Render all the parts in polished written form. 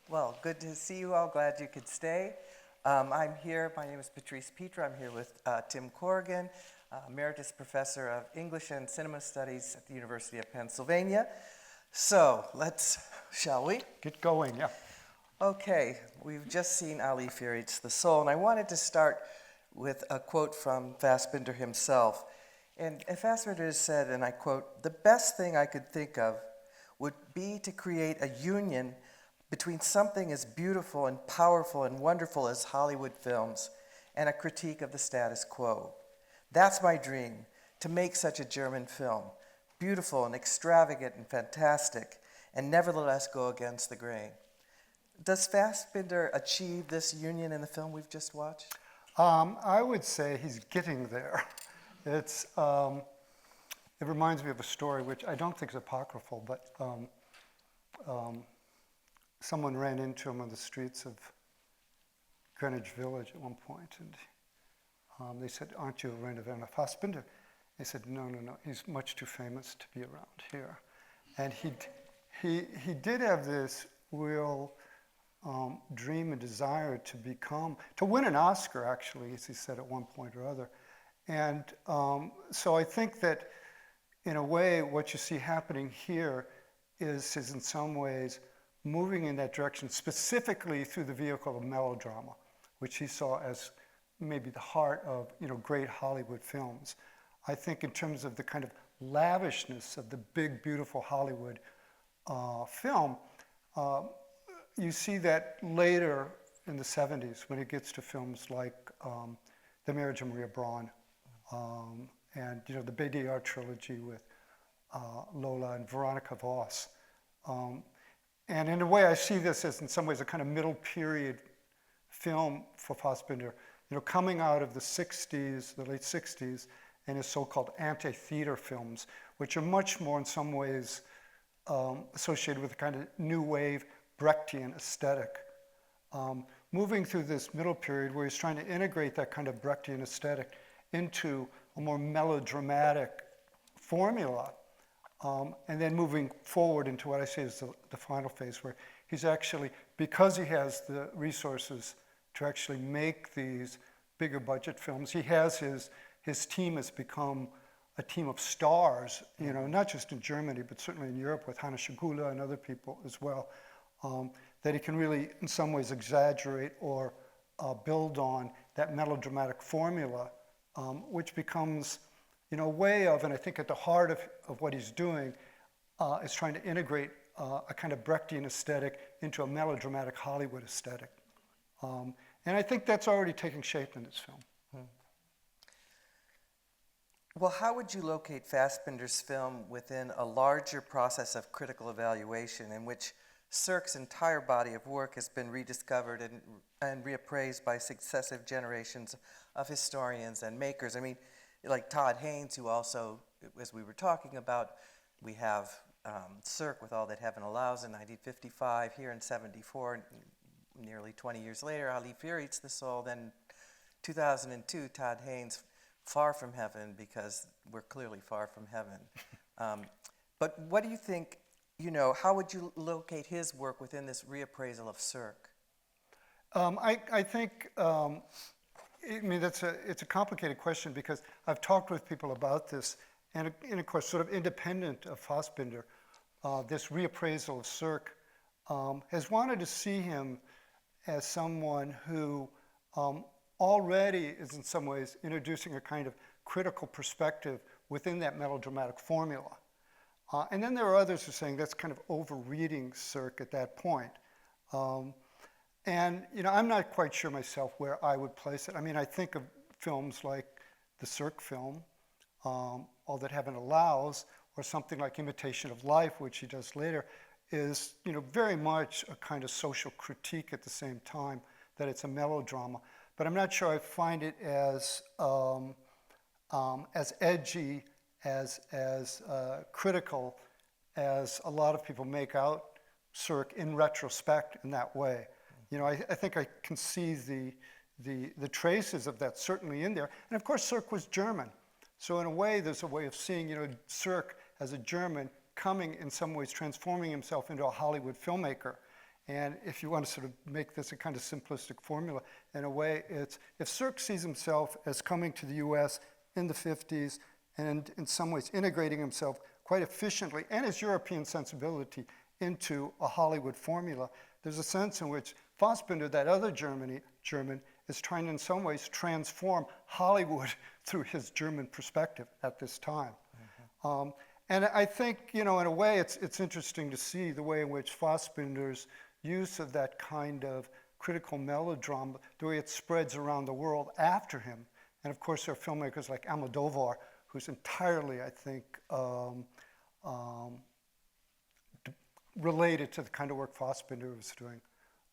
Well, good to see you all. Glad you could stay. I'm here. My name is Patrice Petro. I'm here with Tim Corrigan, Emeritus Professor of English and Cinema Studies at the University of Pennsylvania. So shall we? Get going, yeah. Okay, we've just seen Ali Firait's The Soul, and I wanted to start with a quote from Fassbinder himself. And Fassbinder said, and I quote, "The best thing I could think of would be to create a union between something as beautiful and powerful and wonderful as Hollywood films and a critique of the status quo. That's my dream, to make such a German film, beautiful and extravagant and fantastic, and nevertheless go against the grain." Does Fassbinder achieve this union in the film we've just watched? I would say he's getting there. It reminds me of a story which I don't think is apocryphal, but someone ran into him on the streets of Greenwich Village at one point, and they said, "Aren't you Rainer Werner Fassbinder?" He said, no, he's much too famous to be around here. And he did have this real dream and desire to win an Oscar, actually, as he said at one point or other. And so I think that, in a way, what you see happening here is in some ways moving in that direction, specifically through the vehicle of melodrama, which he saw as maybe the heart of great Hollywood films. I think in terms of the kind of lavishness of the big, beautiful Hollywood film, you see that later in the 70s when it gets to films like The Marriage of Maria Braun and the Bédard trilogy with Lola and Veronica Voss. And in a way, I see this as, in some ways, a kind of middle period film for Fassbinder, coming out of the 60s, the late 60s, and his so-called anti-theater films, which are much more, in some ways, associated with a kind of new wave Brechtian aesthetic. Moving through this middle period where he's trying to integrate that kind of Brechtian aesthetic into a more melodramatic formula, and then moving forward into what I say is the final phase, where he's actually, because he has the resources to actually make these bigger budget films, he has his team has become a team of stars, not just in Germany, but certainly in Europe with Hannes Schigula and other people as well, that he can really, in some ways, exaggerate or build on that melodramatic formula, which becomes, a way of, and I think at the heart of what he's doing, is trying to integrate a kind of Brechtian aesthetic into a melodramatic Hollywood aesthetic. And I think that's already taking shape in this film. Well, how would you locate Fassbinder's film within a larger process of critical evaluation in which Sirk's entire body of work has been rediscovered and reappraised by successive generations of historians and makers? I mean, like Todd Haynes, who also, as we were talking about, we have Sirk with All That Heaven Allows in 1955, here in 74, nearly 20 years later, Ali Firait's The Soul, then 2002, Todd Haynes, Far From Heaven, because we're clearly far from heaven. But what do you think, how would you locate his work within this reappraisal of Sirk? I think, it's a complicated question because I've talked with people about this, and of course, sort of independent of Fassbinder, this reappraisal of Sirk has wanted to see him as someone who already is in some ways introducing a kind of critical perspective within that melodramatic formula. And then there are others who are saying that's kind of over-reading Sirk at that point. And I'm not quite sure myself where I would place it. I mean, I think of films like the Sirk film, All That Heaven Allows, or something like Imitation of Life, which he does later, is very much a kind of social critique at the same time that it's a melodrama. But I'm not sure I find it as edgy, as critical as a lot of people make out Sirk in retrospect in that way. I think I can see the traces of that certainly in there. And of course, Sirk was German. So in a way, there's a way of seeing, Sirk as a German coming in some ways, transforming himself into a Hollywood filmmaker. And if you want to sort of make this a kind of simplistic formula, in a way, it's if Sirk sees himself as coming to the US in the 50s and in some ways integrating himself quite efficiently and his European sensibility into a Hollywood formula, there's a sense in which Fassbinder, that other German, is trying in some ways transform Hollywood through his German perspective at this time. And I think, in a way, it's interesting to see the way in which Fassbinder's use of that kind of critical melodrama, the way it spreads around the world after him. And of course, there are filmmakers like Almodovar, who's entirely, I think, related to the kind of work Fassbinder was doing.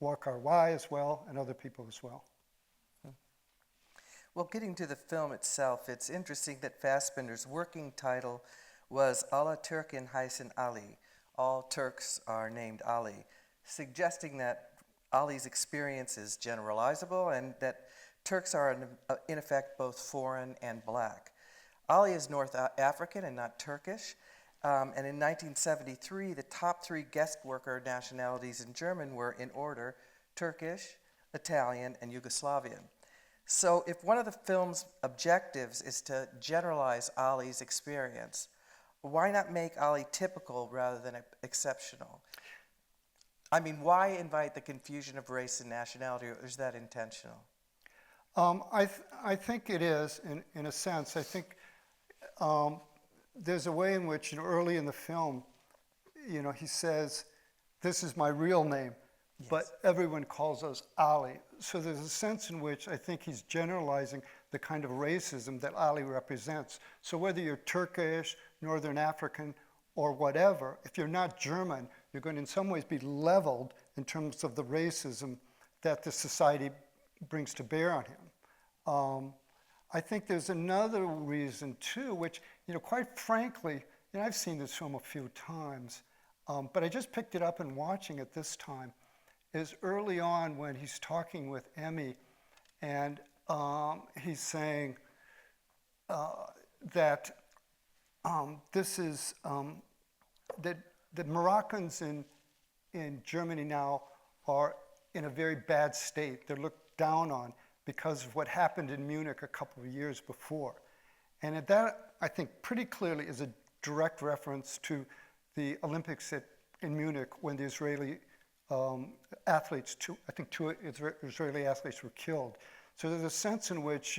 Walker Wai as well, and other people as well. Well, getting to the film itself, it's interesting that Fassbinder's working title was Alle Türken heißen Ali. All Turks are named Ali, suggesting that Ali's experience is generalizable and that Turks are in effect both foreign and black. Ali is North African and not Turkish, and in 1973 the top 3 guest worker nationalities in German were in order Turkish, Italian, and Yugoslavian. So if one of the film's objectives is to generalize Ali's experience, why not make Ali typical rather than exceptional? I mean, why invite the confusion of race and nationality, or is that intentional? I think it is, in a sense. I think there's a way in which, early in the film, he says, "This is my real name," yes, but everyone calls us Ali. So there's a sense in which I think he's generalizing the kind of racism that Ali represents. So whether you're Turkish, Northern African, or whatever, if you're not German, you're going to in some ways be leveled in terms of the racism that the society brings to bear on him. I think there's another reason too, which, quite frankly, I've seen this film a few times, but I just picked it up and watching it this time, is early on when he's talking with Emmy, and he's saying that this is that Moroccans in Germany now are in a very bad state. They're looked down on because of what happened in Munich a couple of years before. And that, I think, pretty clearly is a direct reference to the Olympics in Munich when the Israeli athletes, two Israeli athletes were killed. So there's a sense in which,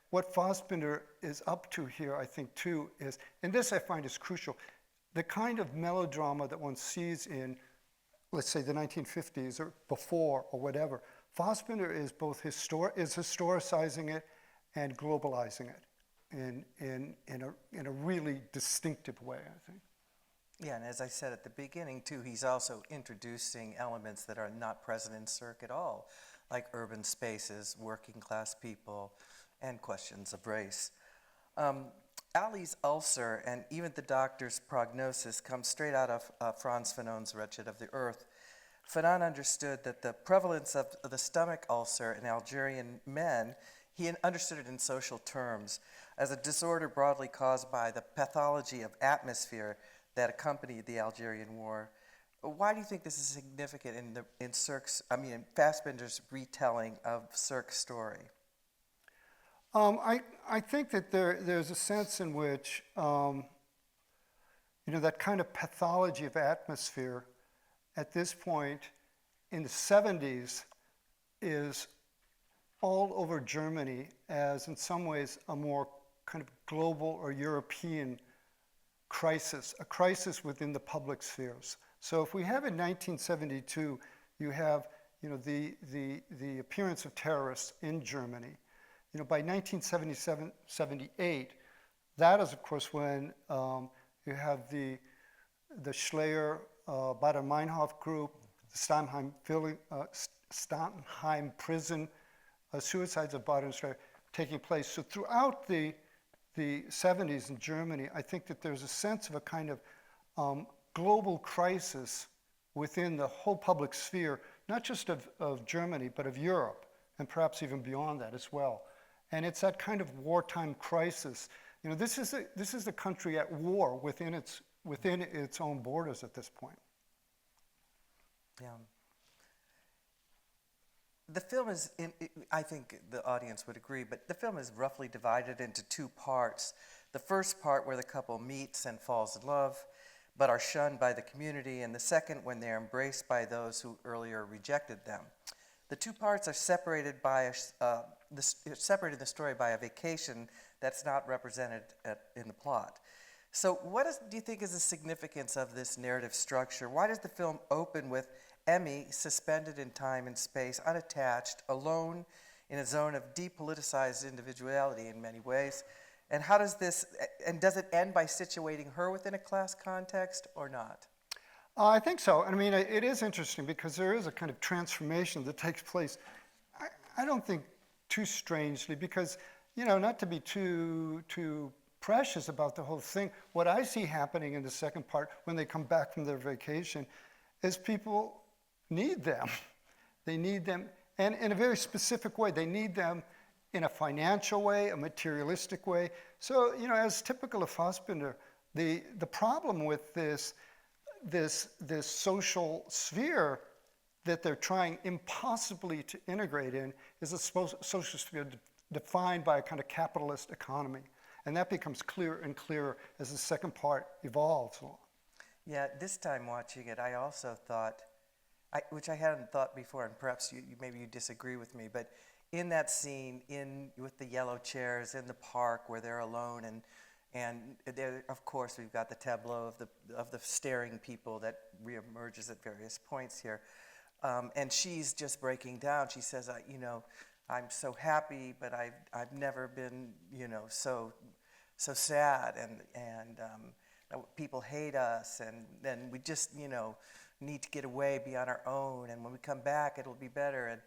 what Fassbinder is up to here, I think, too, is, and this I find is crucial, the kind of melodrama that one sees in, let's say, the 1950s or before or whatever. Fassbinder is both historicizing it and globalizing it in a really distinctive way, I think. Yeah, and as I said at the beginning, too, he's also introducing elements that are not present in Sirk at all, like urban spaces, working class people, and questions of race. Ali's ulcer and even the doctor's prognosis come straight out of Frans Fanon's Wretched of the Earth. Fanon understood that the prevalence of the stomach ulcer in Algerian men, he understood it in social terms, as a disorder broadly caused by the pathology of atmosphere that accompanied the Algerian War. Why do you think this is significant in Fassbinder's retelling of Sirk's story? I think that there's a sense in which, that kind of pathology of atmosphere at this point in the 70s is all over Germany as, in some ways, a more kind of global or European crisis, a crisis within the public spheres. So if we have in 1972, you have, the appearance of terrorists in Germany. By 1977, 78, that is, of course, when you have the Schleyer, Baader-Meinhof group, the Stammheim prison, suicides of Baader and Schleyer taking place. So throughout the 70s in Germany, I think that there's a sense of a kind of global crisis within the whole public sphere, not just of Germany, but of Europe, and perhaps even beyond that as well. And it's that kind of wartime crisis. This is the country at war within its own borders at this point. Yeah. the film is, I think the audience would agree, but the film is roughly divided into two parts. The first part where the couple meets and falls in love, but are shunned by the community, and the second when they're embraced by those who earlier rejected them. The two parts are separated by separated in the story by a vacation that's not represented in the plot. So do you think is the significance of this narrative structure? Why does the film open with Emmy suspended in time and space, unattached, alone in a zone of depoliticized individuality in many ways? And does it end by situating her within a class context or not? I think so. I mean, it is interesting because there is a kind of transformation that takes place. I don't think too strangely because, not to be too precious about the whole thing, what I see happening in the second part when they come back from their vacation is people need them. They need them, and in a very specific way. They need them in a financial way, a materialistic way. So, as typical of Fassbinder, the problem with this social sphere that they're trying impossibly to integrate in is a social sphere defined by a kind of capitalist economy. And that becomes clearer and clearer as the second part evolves along. Yeah, this time watching it, I also thought, which I hadn't thought before, and perhaps maybe you disagree with me, but in that scene, with the yellow chairs in the park where they're alone, and there, of course, we've got the tableau of the staring people that reemerges at various points here, and she's just breaking down. She says, I'm so happy, but I've never been, so sad, and people hate us, and then we just, need to get away, be on our own, and when we come back, it'll be better.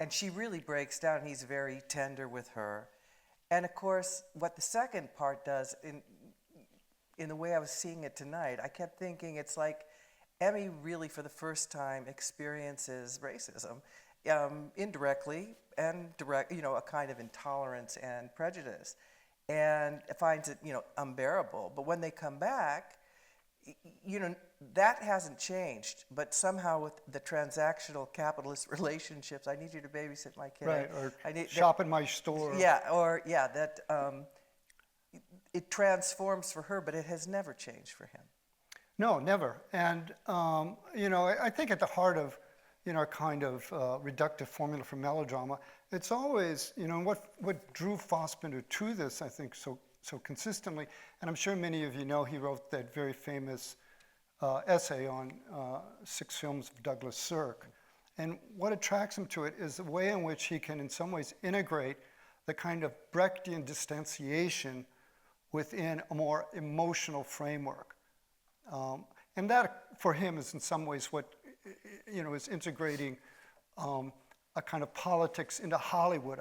And she really breaks down. He's very tender with her. And of course, what the second part does, in the way I was seeing it tonight, I kept thinking it's like Emmy really, for the first time, experiences racism indirectly and direct, a kind of intolerance and prejudice, and finds it, unbearable. But when they come back, that hasn't changed, but somehow with the transactional capitalist relationships, I need you to babysit my kid. Right, or shop in my store. Yeah, it transforms for her, but it has never changed for him. No, never. And, I think at the heart of, a kind of reductive formula for melodrama, it's always, what drew Fassbinder to this, I think, so consistently, and I'm sure many of you know he wrote that very famous essay on 6 films of Douglas Sirk. And what attracts him to it is the way in which he can in some ways integrate the kind of Brechtian distanciation within a more emotional framework. And that for him is in some ways what is integrating a kind of politics into Hollywood,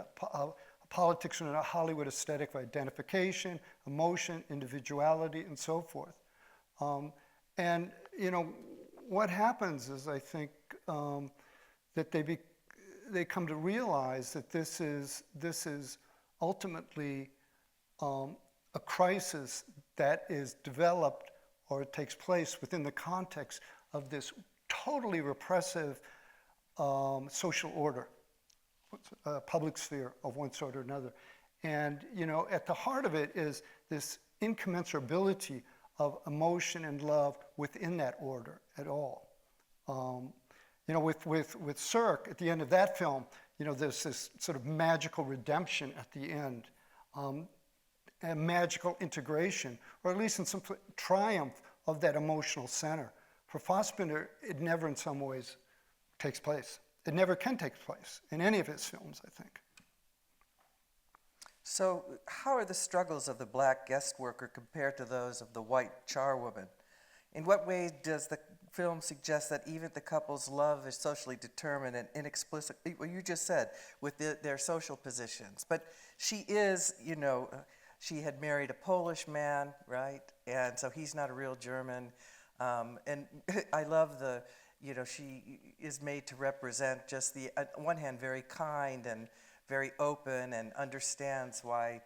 politics in a Hollywood aesthetic of identification, emotion, individuality, and so forth. And what happens is, I think, that they come to realize that this is ultimately a crisis that is developed or it takes place within the context of this totally repressive social order, public sphere of one sort or another. And, at the heart of it is this incommensurability of emotion and love within that order at all. With Sirk, at the end of that film, there's this sort of magical redemption at the end, a magical integration, or at least in some triumph of that emotional center. For Fassbinder, it never in some ways takes place. It never can take place in any of his films, I think. So how are the struggles of the black guest worker compared to those of the white charwoman? In what way does the film suggest that even the couple's love is socially determined and inexplicit? Well, you just said, with their social positions. But she is, she had married a Polish man, right? And so he's not a real German. And I love she is made to represent just on one hand, very kind and very open, and understands why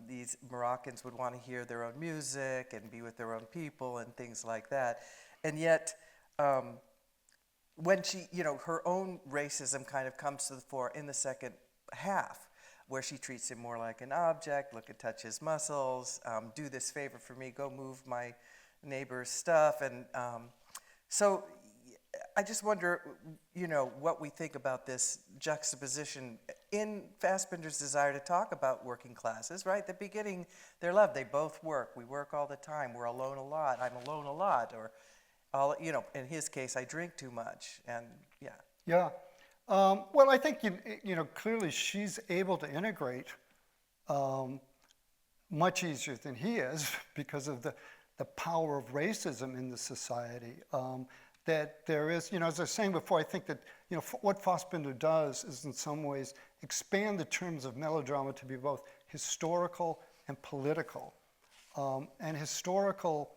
these Moroccans would want to hear their own music and be with their own people and things like that. And yet, when she, her own racism kind of comes to the fore in the second half, where she treats him more like an object, look and touch his muscles, do this favor for me, go move my neighbor's stuff. And so I just wonder, what we think about this juxtaposition in Fassbinder's desire to talk about working classes, right? At the beginning, their love, they both work. We work all the time. We're alone a lot. I'm alone a lot. Or, in his case, I drink too much. And yeah. Yeah. Well, I think, clearly she's able to integrate much easier than he is because of the power of racism in the society. That there is, as I was saying before, I think that, what Fassbinder does is in some ways expand the terms of melodrama to be both historical and political. And historical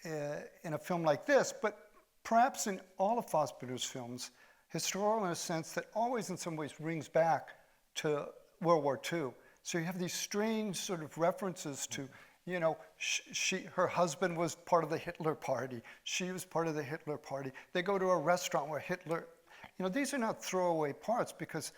in a film like this, but perhaps in all of Fassbinder's films, historical in a sense that always in some ways rings back to World War II. So you have these strange sort of references to, her husband was part of the Hitler Party. She was part of the Hitler Party. They go to a restaurant where Hitler, these are not throwaway parts because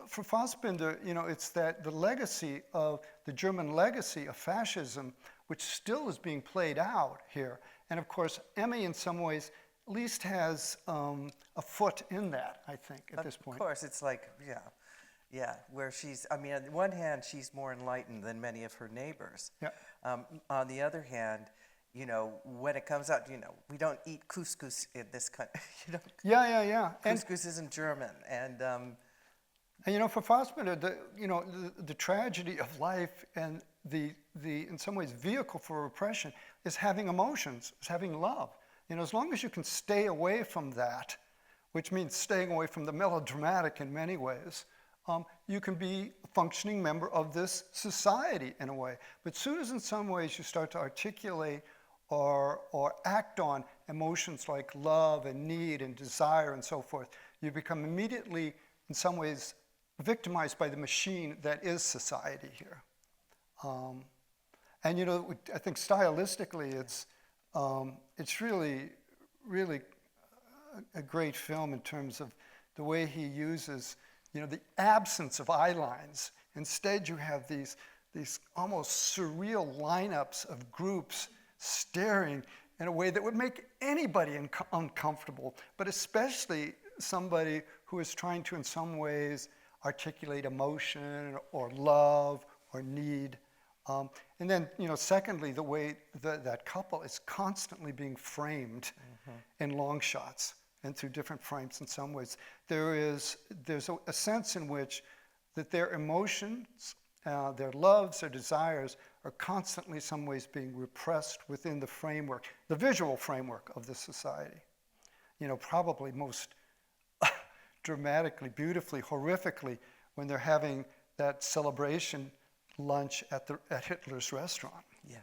for Fassbinder, it's that the legacy of the German legacy of fascism, which still is being played out here. And of course, Emmy in some ways at least has a foot in that, I think, at this point. Of course, it's like, yeah, where she's, on the one hand, she's more enlightened than many of her neighbors. Yeah. On the other hand, when it comes out, we don't eat couscous in this country. Yeah. Couscous isn't German. And for Fassbinder, the tragedy of life and the in some ways vehicle for repression is having emotions, is having love. As long as you can stay away from that, which means staying away from the melodramatic in many ways, you can be a functioning member of this society in a way. But soon as in some ways you start to articulate or act on emotions like love and need and desire and so forth, you become immediately, in some ways, victimized by the machine that is society here. And I think stylistically it's really, really a great film in terms of the way he uses, the absence of eye lines. Instead, you have these almost surreal lineups of groups staring in a way that would make anybody uncomfortable, but especially somebody who is trying to, in some ways, articulate emotion or love or need. And then, secondly, the way that couple is constantly being framed in long shots and through different frames in some ways. There's a sense in which that their emotions, their loves, their desires are constantly in some ways being repressed within the framework, the visual framework of the society. Probably most dramatically, beautifully, horrifically, when they're having that celebration lunch at Hitler's restaurant. Yeah.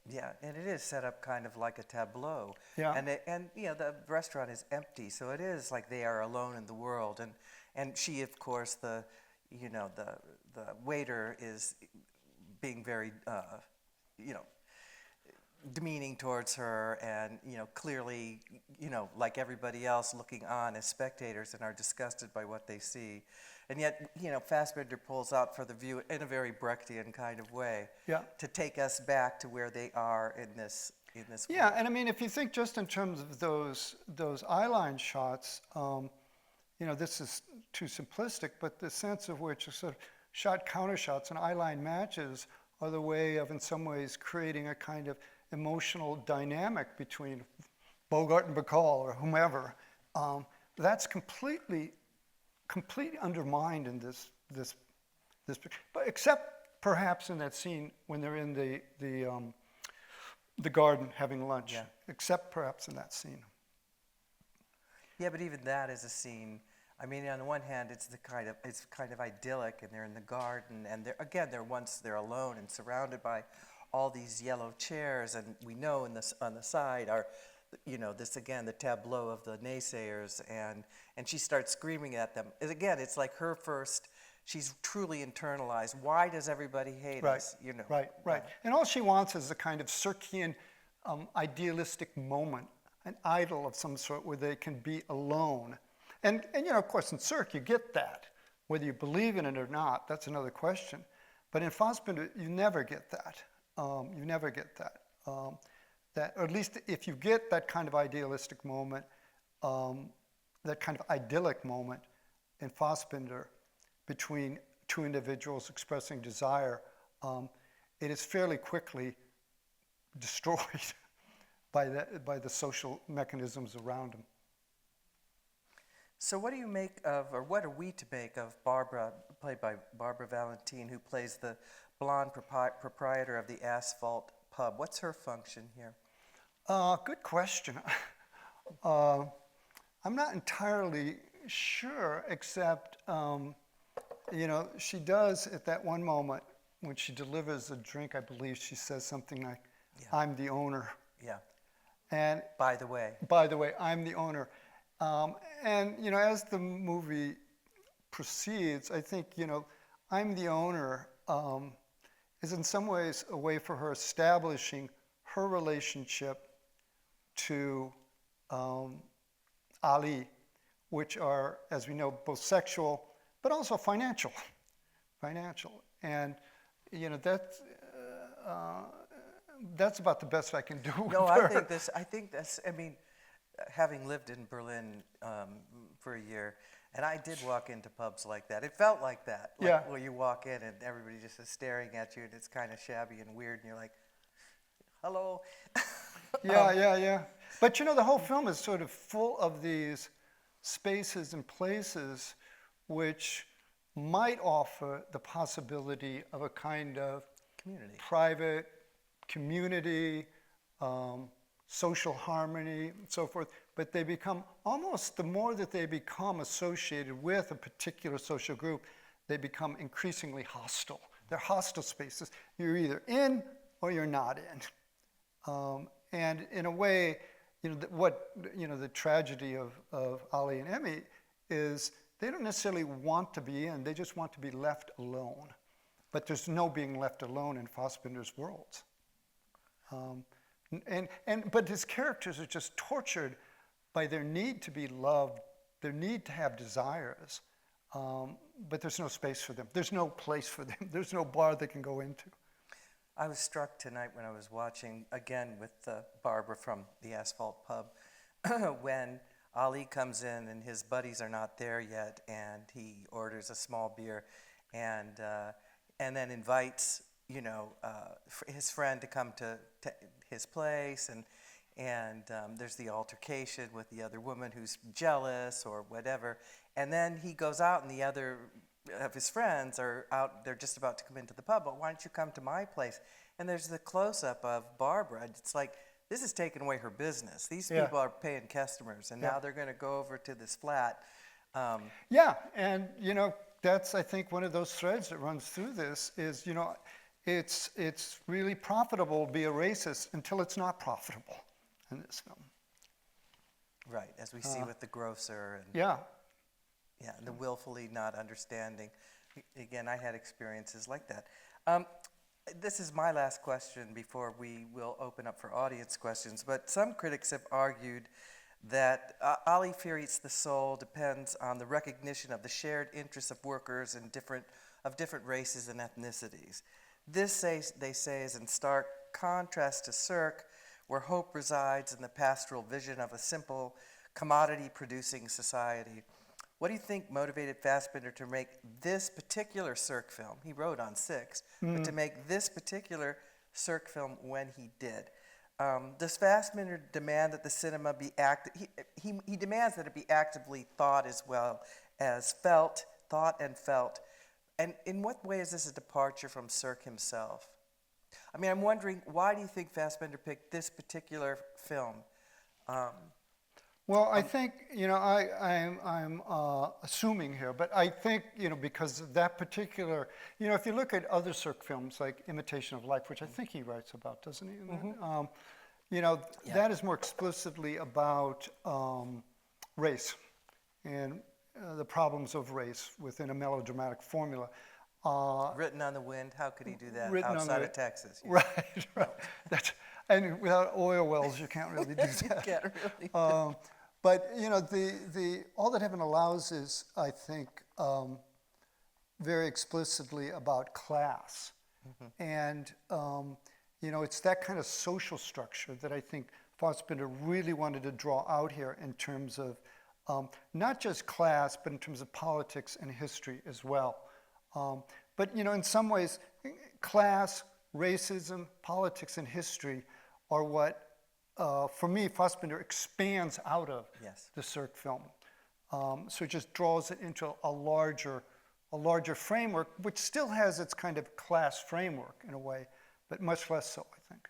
Yeah, and it is set up kind of like a tableau. Yeah. And the restaurant is empty, so it is like they are alone in the world. And she, of course, the waiter is being very, demeaning towards her, and clearly, like everybody else, looking on as spectators and are disgusted by what they see. And yet, Fassbinder pulls out for the view in a very Brechtian kind of way, to take us back to where they are in this Yeah, world. And if you think just in terms of those eyeline shots, this is too simplistic, but the sense of which sort of shot counter shots and eyeline matches are the way of, in some ways, creating a kind of emotional dynamic between Bogart and Bacall or whomever. That's completely undermined in this, but except perhaps in that scene when they're in the garden having lunch. Yeah. Except perhaps in that scene. Yeah, but even that is a scene. On the one hand, it's kind of idyllic, and they're in the garden, and they're alone and surrounded by all these yellow chairs, and we know on the side are, this again, the tableau of the naysayers, and she starts screaming at them. And again, it's like her first. She's truly internalized. Why does everybody hate us? Right. And all she wants is a kind of Sirkian, idealistic moment. an idyll of some sort where they can be alone. And of course, in Sirk, you get that. Whether you believe in it or not, that's another question. But in Fassbinder, you never get that. You never get that. Or at least if you get that kind of idealistic moment, that kind of idyllic moment in Fassbinder between two individuals expressing desire, it is fairly quickly destroyed by the social mechanisms around them. So what do you make of, or what are we to make of Barbara, played by Barbara Valentine, who plays the blonde proprietor of the Asphalt Pub? What's her function here? Good question. I'm not entirely sure, except, she does at that one moment when she delivers a drink, I believe she says something like, Yeah. I'm the owner. Yeah. And By the way. by the way, I'm the owner. And as the movie proceeds, I think, I'm the owner is in some ways a way for her establishing her relationship to Ali, which are, as we know, both sexual, but also financial. And, that's about the best I can do with No, her. I think that's, having lived in Berlin for a year, and I did walk into pubs like that. It felt like that. Yeah. Where you walk in and everybody just is staring at you, and it's kind of shabby and weird, and you're like, hello. Yeah. But the whole film is sort of full of these spaces and places which might offer the possibility of a kind of Community. private community, social harmony, and so forth. But they become almost, the more that they become associated with a particular social group, they become increasingly hostile. They're hostile spaces. You're either in or you're not in. And in a way, the tragedy of Ali and Emmy is they don't necessarily want to be in, they just want to be left alone. But there's no being left alone in Fassbinder's worlds. But his characters are just tortured by their need to be loved, their need to have desires, but there's no space for them. There's no place for them. There's no bar they can go into. I was struck tonight when I was watching, again with Barbara from the Asphalt Pub, when Ali comes in and his buddies are not there yet, and he orders a small beer, and then invites his friend to come to his place, and there's the altercation with the other woman who's jealous or whatever, and then he goes out and the other of his friends are out, they're just about to come into the pub, but why don't you come to my place? And there's the close-up of Barbara. It's like, this is taking away her business. These people are paying customers, and now they're going to go over to this flat. And that's, I think, one of those threads that runs through this is, it's really profitable to be a racist until it's not profitable in this film. Right, as we see with the grocer and the willfully not understanding. Again, I had experiences like that. This is my last question before we will open up for audience questions, but some critics have argued that Ali Fear Eats the Soul depends on the recognition of the shared interests of workers and of different races and ethnicities. This, they say, is in stark contrast to Sirk, where hope resides in the pastoral vision of a simple commodity-producing society. What do you think motivated Fassbinder to make this particular Sirk film? He wrote on 6, but to make this particular Sirk film when he did. Does Fassbinder demand that the cinema be he demands that it be actively thought as well as thought and felt. And in what way is this a departure from Sirk himself? I mean, I'm wondering, why do you think Fassbinder picked this particular film? Well, I think, I'm assuming here, but I think, because of that particular, if you look at other Sirk films like Imitation of Life, which I think he writes about, doesn't he? That is more explicitly about race and the problems of race within a melodramatic formula. Written on the Wind, how could he do that Written outside on of Texas? Right. And without oil wells, you can't really do You that. can't really. But you know, the all that heaven allows is, I think, very explicitly about class, and you know, it's that kind of social structure that I think Fassbinder really wanted to draw out here in terms of not just class, but in terms of politics and history as well. But you know, in some ways, class, racism, politics, and history are what, for me, Fassbinder expands out of Yes. the Sirk film. So it just draws it into a larger framework, which still has its kind of class framework in a way, but much less so, I think.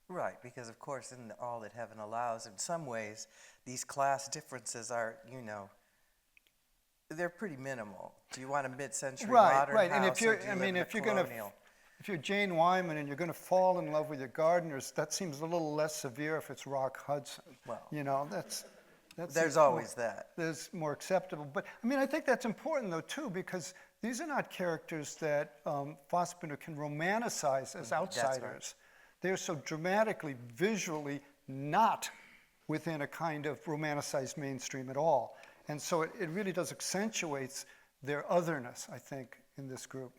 Right, because of course, in All That Heaven Allows, in some ways, these class differences are, you know, they're pretty minimal. Do you want a mid-century modern right. house, And if you're, or do you I live mean, in a if you're gonna, colonial? if you're Jane Wyman and you're gonna fall in love with your gardeners, that seems a little less severe if it's Rock Hudson. Well, you know, that's there's always that. There's more acceptable. But I mean, I think that's important though too, because these are not characters that Fassbinder can romanticize as outsiders. right. They're so dramatically, visually not within a kind of romanticized mainstream at all. And so it really does accentuates their otherness, I think, in this group.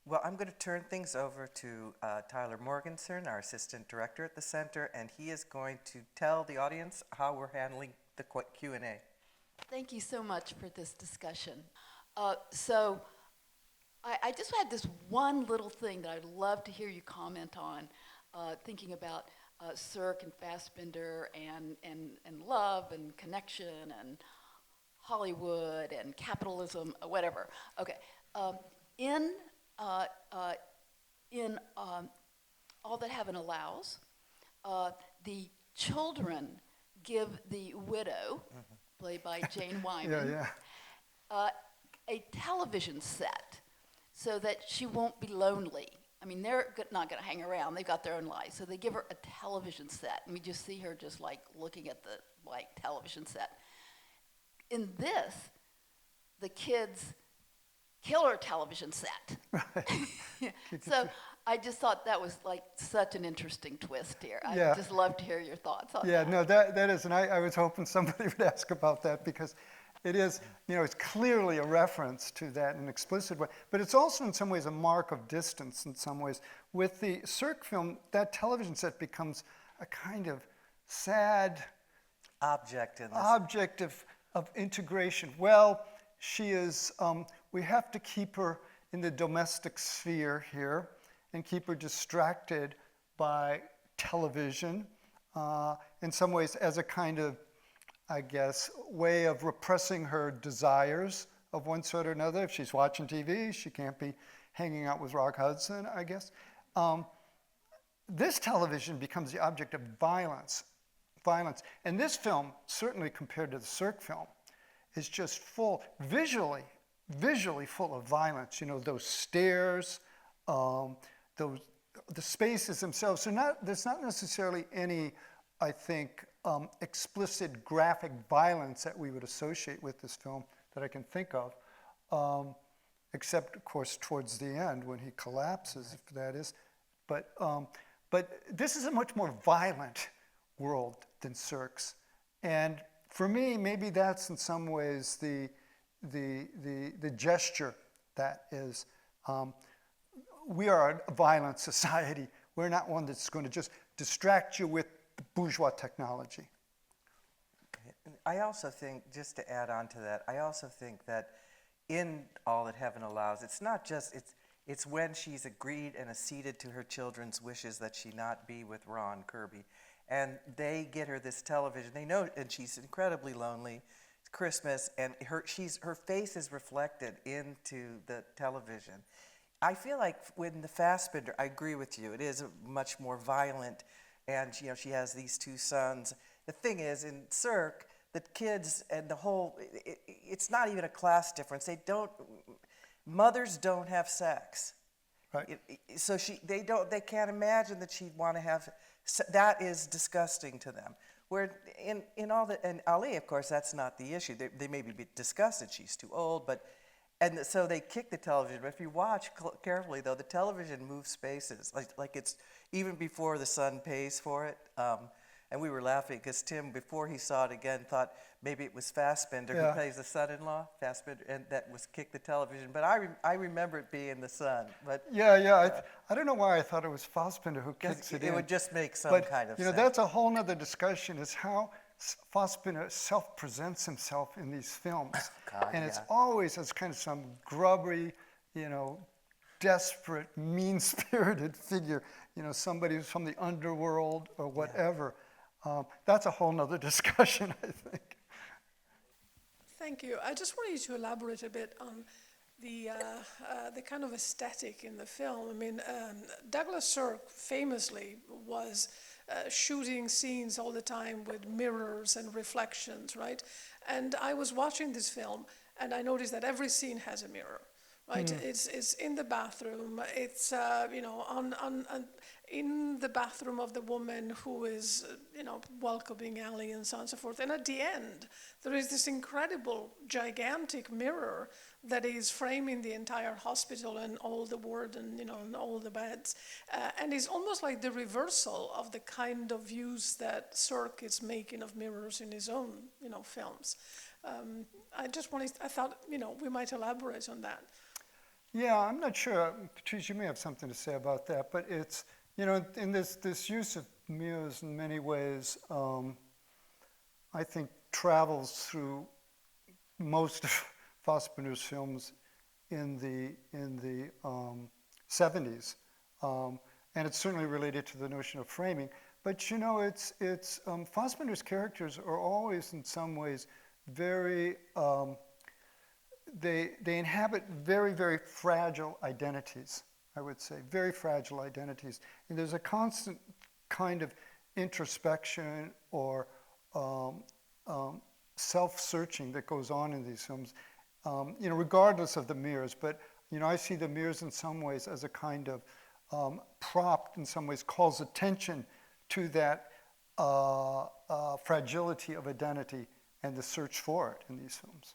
Well, I'm going to turn things over to Tyler Morgenstern, our assistant director at the center, and he is going to tell the audience how we're handling the Q&A. Thank you so much for this discussion. So I just had this one little thing that I'd love to hear you comment on, thinking about Sirk and Fassbinder and love and connection and Hollywood and capitalism, whatever. Okay. In All That Heaven Allows, the children give the widow, played by Jane Wyman, a television set so that she won't be lonely. I mean, they're not going to hang around. They've got their own lives. So they give her a television set, and we just see her just like looking at the white television set. In this, the kids kill her television set. So I just thought that was like such an interesting twist here. I'd just love to hear your thoughts on that. Yeah, no, that is, and I was hoping somebody would ask about that, because it is, you know, it's clearly a reference to that in an explicit way, but it's also in some ways a mark of distance in some ways. With the Sirk film, that television set becomes a kind of sad Object in this. object of integration. Well, she is, we have to keep her in the domestic sphere here and keep her distracted by television, in some ways as a kind of, I guess, way of repressing her desires of one sort or another. If she's watching TV, she can't be hanging out with Rock Hudson, I guess. This television becomes the object of violence. And this film, certainly compared to the Sirk film, is just full, visually full of violence. You know, those stairs, the spaces themselves. So there's not necessarily any, I think, explicit graphic violence that we would associate with this film that I can think of, except, of course, towards the end when he collapses, if that is. But this is a much more violent world than Sirk's. And for me, maybe that's in some ways the gesture that is, we are a violent society. We're not one that's going to just distract you with bourgeois technology. I also think, just to add on to that, I also think that in All That Heaven Allows, it's not just, it's when she's agreed and acceded to her children's wishes that she not be with Ron Kirby. And they get her this television. They know, and she's incredibly lonely. It's Christmas, and her face is reflected into the television. I feel like when the Fassbinder, I agree with you, it is much more violent, and you know, she has these two sons. The thing is, in Sirk, the kids and the whole, it's not even a class difference. Mothers don't have sex. Right. So they can't imagine that she'd want to have, that is disgusting to them. Where in all the, and Ali, of course, that's not the issue. They maybe be disgusted she's too old, but And so they kick the television. But if you watch carefully, though, the television moves spaces. Like it's even before the son pays for it. And we were laughing because Tim, before he saw it again, thought maybe it was Fassbinder who plays the son-in-law, Fassbinder, and that was kick the television. But I remember it being the son. But I don't know why I thought it was Fassbinder who kicks it in. It would just make some kind of you know, sense. that's a whole nother discussion, is how Fassbinder self-presents himself in these films. And it's always as kind of some grubby, you know, desperate, mean-spirited figure, you know, somebody who's from the underworld or whatever. That's a whole nother discussion, I think. Thank you. I just want you to elaborate a bit on the kind of aesthetic in the film. I mean, Douglas Sirk famously was shooting scenes all the time with mirrors and reflections, right? And I was watching this film, and I noticed that every scene has a mirror, right? It's in the bathroom. It's you know, in the bathroom of the woman who is you know, welcoming Ellie and so on and so forth. And at the end, there is this incredible, gigantic mirror that is framing the entire hospital and all the ward and you know, and all the beds, and it's almost like the reversal of the kind of use that Sirk is making of mirrors in his own you know, films. I thought you know, we might elaborate on that. Yeah, I'm not sure. Patrice, you may have something to say about that, but it's, you know, in this use of mirrors in many ways, I think travels through most of Fassbinder's films in the 70s, and it's certainly related to the notion of framing. But you know, it's Fassbinder's characters are always in some ways very. They inhabit very, very fragile identities, I would say, very fragile identities. And there's a constant kind of introspection or self-searching that goes on in these films, you know, regardless of the mirrors. But, you know, I see the mirrors in some ways as a kind of prop, in some ways calls attention to that fragility of identity and the search for it in these films.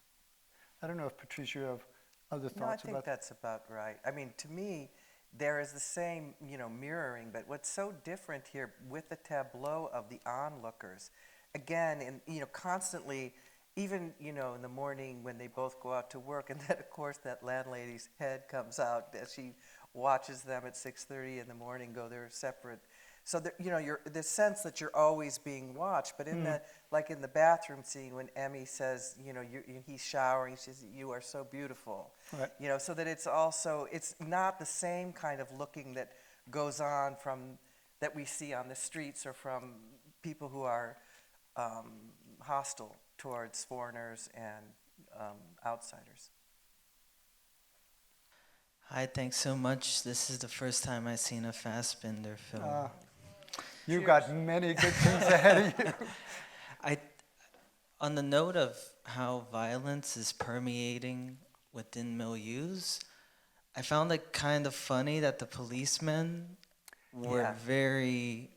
I don't know if, Patrice, you have other thoughts about that. No, I think that's about right. I mean, to me, there is the same, you know, mirroring, but what's so different here with the tableau of the onlookers, again, and, you know, constantly, even, you know, in the morning when they both go out to work, and then, of course, that landlady's head comes out as she watches them at 6:30 in the morning go their separate. So, you know, the sense that you're always being watched, but in like in the bathroom scene when Emmy says, you know, he's showering, she says, "You are so beautiful." Right. You know, so that it's not the same kind of looking that goes on that we see on the streets or from people who are hostile towards foreigners and outsiders. Hi, thanks so much. This is the first time I've seen a Fassbinder film. You've got many good things ahead of you. On the note of how violence is permeating within milieus, I found it kind of funny that the policemen were very...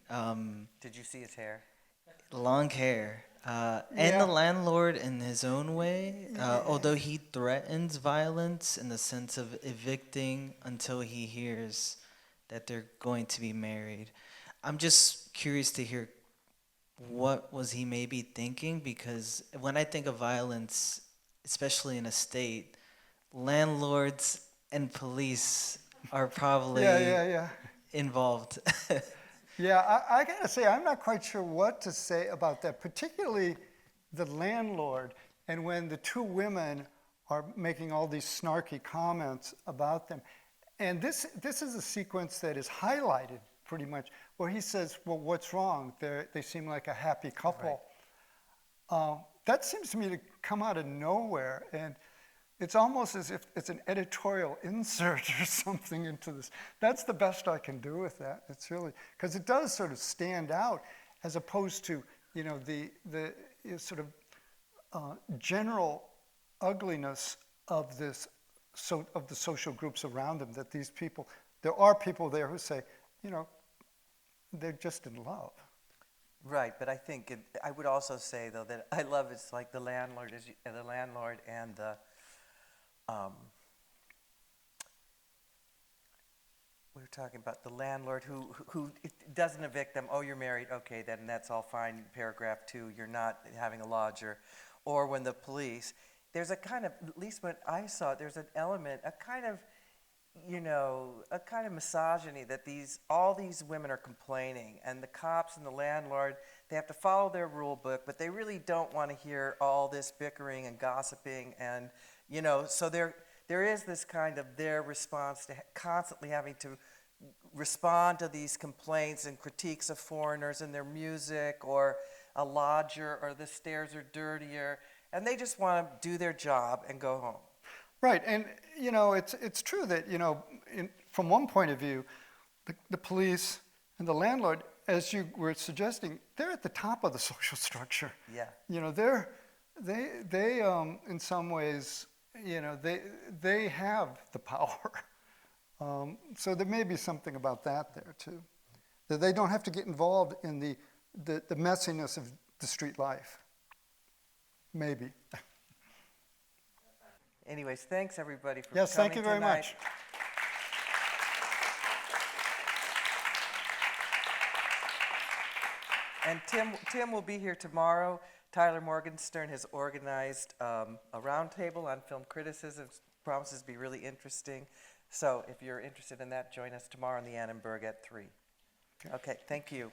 Did you see his hair? Long hair. And the landlord in his own way, although he threatens violence in the sense of evicting until he hears that they're going to be married. I'm just curious to hear what was he maybe thinking, because when I think of violence, especially in a state, landlords and police are probably involved. Yeah, I gotta say, I'm not quite sure what to say about that, particularly the landlord, and when the two women are making all these snarky comments about them. And this is a sequence that is highlighted pretty much, where he says, well, what's wrong? They seem like a happy couple. Right. That seems to me to come out of nowhere, and it's almost as if it's an editorial insert or something into this. That's the best I can do with that. It's really, because it does sort of stand out as opposed to, you know, the sort of general ugliness of this, of the social groups around them, that these people, there are people there who say, you know, they're just in love. Right, but I think I would also say though that I love it's like the landlord and talking about the landlord who doesn't evict them. Oh, you're married. Okay, then that's all fine. Paragraph 2, you're not having a lodger. Or when the police, there's a kind of, at least when I saw it, there's an element, a kind of, a kind of misogyny that all these women are complaining, and the cops and the landlord, they have to follow their rule book, but they really don't want to hear all this bickering and gossiping, and so there is this kind of their response to constantly having to respond to these complaints and critiques of foreigners and their music, or a lodger, or the stairs are dirtier, and they just want to do their job and go home. Right, and it's true that from one point of view, the police and the landlord, as you were suggesting, they're at the top of the social structure. Yeah. They in some ways, they have the power. So there may be something about that there too, that they don't have to get involved in the messiness of the street life. Maybe. Anyways, thanks everybody for Yes, coming thank you very tonight. much. And Tim will be here tomorrow. Tyler Morgenstern has organized a roundtable on film criticism. Promises to be really interesting. So if you're interested in that, join us tomorrow in the Annenberg at 3. Okay, thank you.